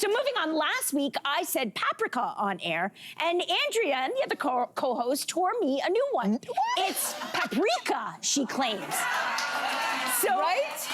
So moving on, last week I said paprika on air, and Andrea and the other co-host tore me a new one. What? It's paprika, she claims. So, right?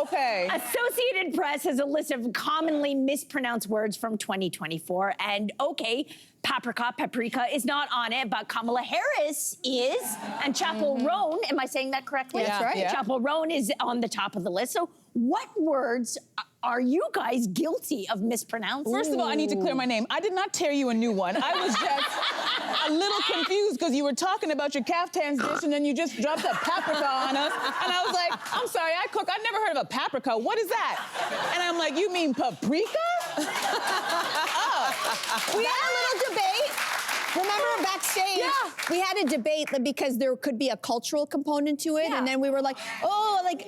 Okay. Associated Press has a list of commonly mispronounced words from 2024, and okay, paprika is not on it, but Kamala Harris is, and Chappell Roan, am I saying that correctly? That's right. Yeah. Chappell Roan is on the top of the list. So what words are you guys guilty of mispronouncing? First of all, I need to clear my name. I did not tear you a new one. I was just a little confused because you were talking about your caftans dish and then you just dropped a paprika on us. And I was like, I'm sorry, I cook. I've never heard of a paprika. What is that? And I'm like, you mean paprika? We had a little debate. Remember backstage, we had a debate because there could be a cultural component to it, and then we were like, oh, like,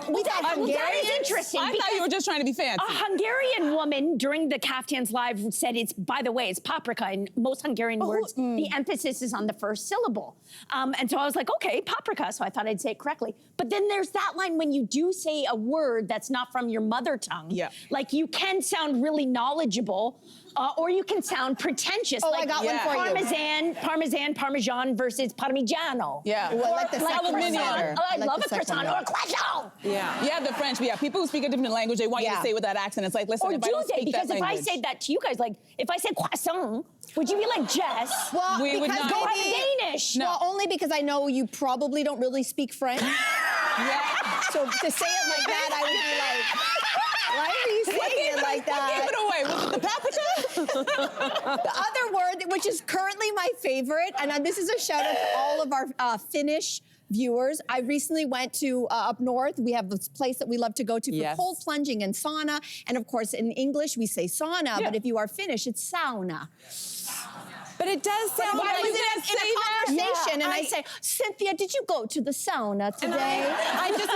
we thought Hungarian. That is interesting. I thought you were just trying to be fancy. A Hungarian woman during the Caftans Live said it's, by the way, it's paprika. In most Hungarian words, the emphasis is on the first syllable. And so I was like, okay, paprika, so I thought I'd say it correctly. But then there's that line when you do say a word that's not from your mother tongue. Yeah. Like you can sound really knowledgeable, or you can sound pretentious. Oh, like I got one for you. Parmesan versus Parmigiano. Yeah. Ooh, I like the second one better. I love a croissant or a croissant. Yeah. Yeah, the French. Yeah, people who speak a different language, they want you to say it with that accent. It's like, listen, or if I don't speak because that if language. I say that to you guys, like, if I said croissant, would you be like, Jess? Well, we would not. Go have Danish. No. Well, only because I know you probably don't really speak French. Yeah. So to say it like that, I would be like, why are you saying it like that? Give it away. Was it the paprika? The other word, which is currently my favorite, and this is a shout out to all of our Finnish viewers. I recently went to up north. We have this place that we love to go to for cold plunging and sauna. And of course, in English, we say sauna, but if you are Finnish, it's sauna. But it does sound like like in a conversation, and I say, Cynthia, did you go to the sauna today? I just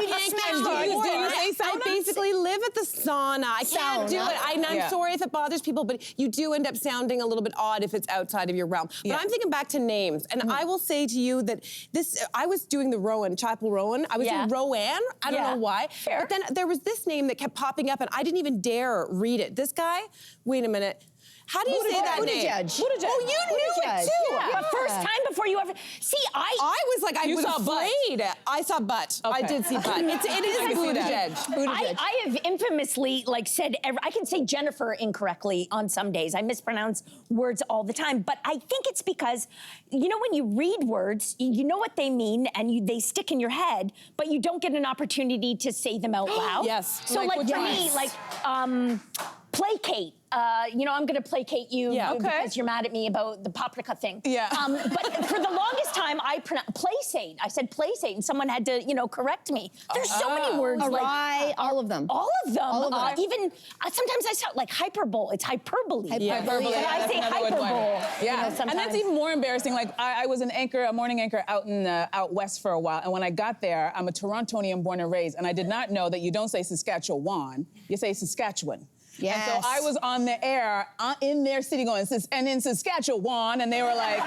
I basically live at the sauna. I can't do it. I'm sorry if it bothers people, but you do end up sounding a little bit odd if it's outside of your realm. But I'm thinking back to names, and I will say to you that I was doing the Roan, Chappell Roan. I was doing Roan. I don't know why. But then there was this name that kept popping up, and I didn't even dare read it. This guy, wait a minute. How do you say that name? Oh, you knew it too. Yeah. But first time before you ever... See, I was like, I was afraid. I saw butt. I did see butt. It is Buttigieg. I have infamously, like, said... I can say Jennifer incorrectly on some days. I mispronounce words all the time. But I think it's because, you know, when you read words, you know what they mean, and they stick in your head, but you don't get an opportunity to say them out loud. Yes. So, like for me, like, placate. You know, I'm going to placate you because you're mad at me about the paprika thing. Yeah. But for the longest time, I pronounced playsate. I said playsate, and someone had to, you know, correct me. There's so many words. Awry, all of them. All of them. All of them. Even sometimes I sound like hyperbole. It's hyperbole. Hyperbole. But I say hyperbole. Yeah. You know, and that's even more embarrassing. Like I was an anchor, a morning anchor out west for a while, and when I got there, I'm a Torontonian born and raised, and I did not know that you don't say Saskatchewan, you say Saskatchewan. Yes. And so I was on the air in their city going, and in Saskatchewan, and they were like,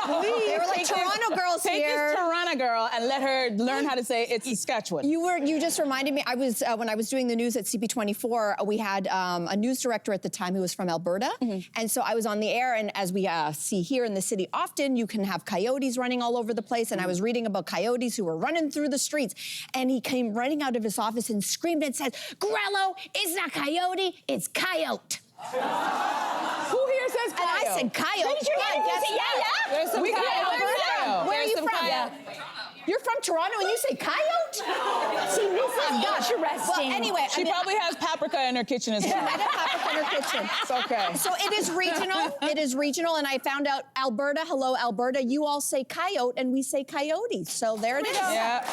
please. They were like, Toronto girls take here. This Toronto girl and let her learn how to say it's Saskatchewan. You just reminded me, I was, when I was doing the news at CP24, we had a news director at the time who was from Alberta. And so I was on the air, and as we see here in the city often, you can have coyotes running all over the place. And I was reading about coyotes who were running through the streets. And he came running out of his office and screamed and said, Grelo, it's not coyote, it's coyote. Who here says coyote? And I said coyote. There's some coyote. Where are you from? You're from Toronto and you say coyote? See, this is interesting. Well, anyway, she probably has paprika in her kitchen as well. I have paprika in her kitchen. It's okay. So it is regional. It is regional, and I found out Alberta, hello Alberta, you all say coyote and we say coyote. So there it is. Yeah.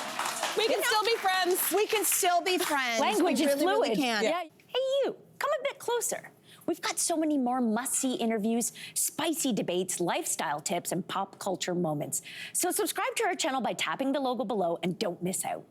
We can still be friends. We can still be friends. Language is fluid. Really can. Yeah. Hey, you, come a bit closer. We've got so many more must-see interviews, spicy debates, lifestyle tips, and pop culture moments. So subscribe to our channel by tapping the logo below and don't miss out.